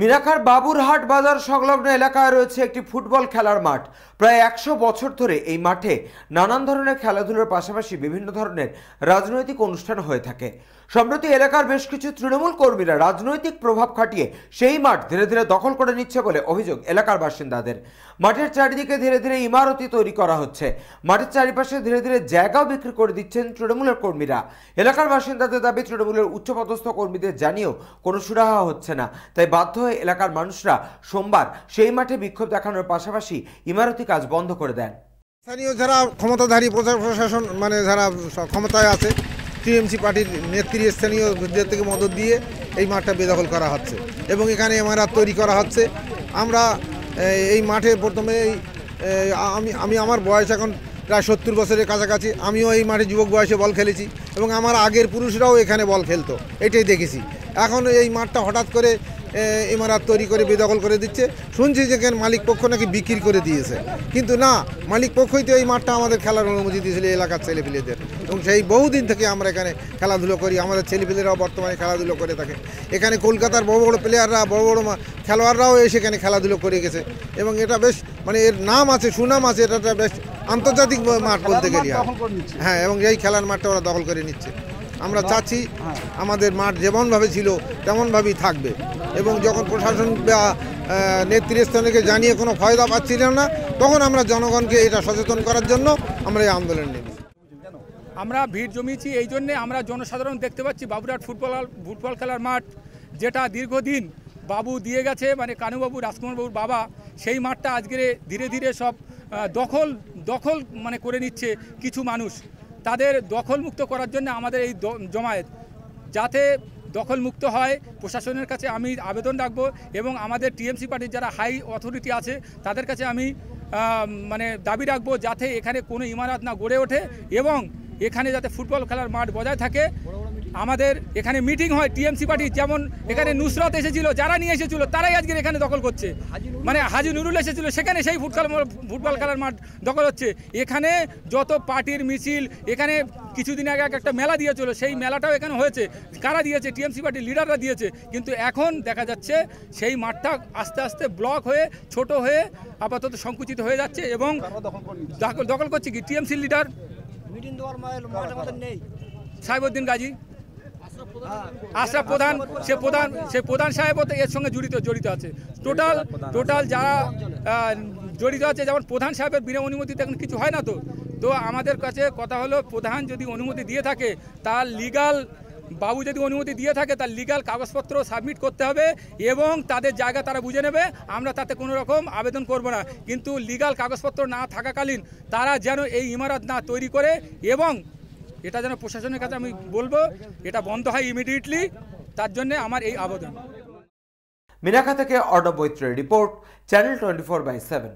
মিনাখার বাবুরহাট বাজার সংলগ্ন এলাকায় রয়েছে একটি ফুটবল খেলার মাঠ। প্রায় 100 বছর ধরে এই মাঠে নানান ধরনের খেলাধুলার পাশাপাশি বিভিন্ন ধরনের রাজনৈতিক অনুষ্ঠান হয়ে থাকে। সম্প্রতি এলাকার বেশ কিছু তৃণমূল কর্মীরা রাজনৈতিক প্রভাব খাটিয়ে সেই মাঠ ধীরে ধীরে দখল করে নিচ্ছে বলে অভিযোগ এলাকার বাসিন্দাদের। মাঠের চারিদিকে ধীরে ধীরে ইমারতি তৈরি করা হচ্ছে। মাঠের চারিপাশে ধীরে ধীরে জায়গাও বিক্রি করে দিচ্ছেন তৃণমূলের কর্মীরা। এলাকার বাসিন্দাদের দাবি, তৃণমূলের উচ্চপদস্থ কর্মীদের জানিয়েও কোনো সুরাহা হচ্ছে না, তাই বাধ্য হয়ে এলাকার মানুষরা সোমবার সেই মাঠে বিক্ষোভ দেখানোর পাশাপাশি ইমারতি কাজ বন্ধ করে দেন। স্থানীয় যারা ক্ষমতাধারী প্রশাসন যারা ক্ষমতায় আছে, টিএমসি পার্টির নেতৃস্থানীয়দের থেকে মদত দিয়ে এই মাঠটা বেদখল করা হচ্ছে এবং এখানে ইমারত তৈরি করা হচ্ছে। আমরা এই মাঠে প্রথমে আমি আমার বয়স এখন প্রায় 70 বছরের কাছাকাছি। আমিও এই মাঠে যুবক বয়সে বল খেলেছি এবং আমার আগের পুরুষরাও এখানে বল খেলতো, এটাই দেখেছি। এখন এই মাঠটা হঠাৎ করে ইমারত তৈরি করে বেদখল করে দিচ্ছে। শুনছি যে মালিক পক্ষ নাকি বিক্রি করে দিয়েছে, কিন্তু না, মালিক পক্ষই তো এই মাঠটা আমাদের খেলার অনুমতি দিয়েছিল এলাকার ছেলেপিলেদের, এবং সেই বহুদিন থেকে আমরা এখানে খেলাধুলো করি। আমাদের ছেলেপিলেরাও বর্তমানে খেলাধুলো করে থাকে। এখানে কলকাতার বড় বড় প্লেয়াররা, বড় বড় খেলোয়াড়রাও এসে এখানে খেলাধুলো করে গেছে এবং এটা বেশ এর নাম আছে, সুনাম আছে। এটা বেশ আন্তর্জাতিক মাঠ বলতে গেলে। হ্যাঁ, এবং এই খেলার মাঠটা ওরা দখল করে নিচ্ছে। আমরা চাচ্ছি আমাদের মাঠ যেমনভাবে ছিল তেমনভাবেই থাকবে, এবং যখন প্রশাসন বা নেতৃস্থানীয়কে জানিয়ে কোনো ফায়দা পাচ্ছিলাম না, তখন আমরা জনগণকে এটা সচেতন করার জন্য আমরা এই আন্দোলন নেব। আমরা ভিড় জমিয়েছি এই জন্যে, আমরা জনসাধারণ দেখতে পাচ্ছি বাবুরহাট ফুটবল খেলার মাঠ, যেটা দীর্ঘদিন বাবু দিয়ে গেছে, কানুবাবু, রাজকুমারবাবুর বাবা, সেই মাঠটা আজকে ধীরে ধীরে সব দখল করে নিচ্ছে কিছু মানুষ। তাদের দখলমুক্ত করার জন্য আমাদের এই জমায়েত, যাতে দখলমুক্ত হয়, প্রশাসনের কাছে আমি আবেদন রাখবো এবং আমাদের টিএমসি পার্টির যারা হাই অথরিটি আছে তাদের কাছে আমি দাবি রাখবো, যাতে এখানে কোনো ইমারত না গড়ে ওঠে এবং এখানে যাতে ফুটবল খেলার মাঠ বজায় থাকে। আমাদের এখানে মিটিং হয় টিএমসি পার্টি, যেমন এখানে নুসরত এসেছিল, যারা নিয়ে এসেছিল তারাই আজকে এখানে দখল করছে। হাজি নুরুল এসেছিল, সেখানে সেই ফুটবল খেলার মাঠ দখল হচ্ছে। এখানে যত পার্টির মিছিল, এখানে কিছুদিন আগে একটা মেলা দিয়েছিল, সেই মেলাটাও এখানে হয়েছে। কারা দিয়েছে? টিএমসি পার্টির লিডাররা দিয়েছে। কিন্তু এখন দেখা যাচ্ছে সেই মাঠটা আস্তে আস্তে ব্লক হয়ে, ছোট হয়ে, আপাতত সংকুচিত হয়ে যাচ্ছে এবং দখল করছে কি টিএমসির লিডার সাহেবউদ্দিন গাজী, আশরাফ প্রধান, সে প্রধান সাহেব এর সঙ্গে জড়িত আছে। টোটাল যারা জড়িত আছে, যেমন প্রধান সাহেবের বিনা অনুমতিতে এখন কিছু হয় না। তো আমাদের কাছে কথা হলো, প্রধান যদি অনুমতি দিয়ে থাকে, তার লিগাল, বাবু যদি অনুমতি দিয়ে থাকে, তার লিগাল কাগজপত্র সাবমিট করতে হবে এবং তাদের জায়গা তারা বুঝে নেবে। আমরা তাতে কোনো রকম আবেদন করব না, কিন্তু লিগাল কাগজপত্র না থাকাকালীন তারা যেন এই ইমারত না তৈরি করে, এবং এটা যেন প্রশাসনের কাছে আমি বলবো এটা বন্ধ হয় ইমিডিয়েটলি। তার জন্য আমার এই আবেদন। মিনাখা থেকে অর্ণব বৈত্রের রিপোর্ট, চ্যানেল 24/7।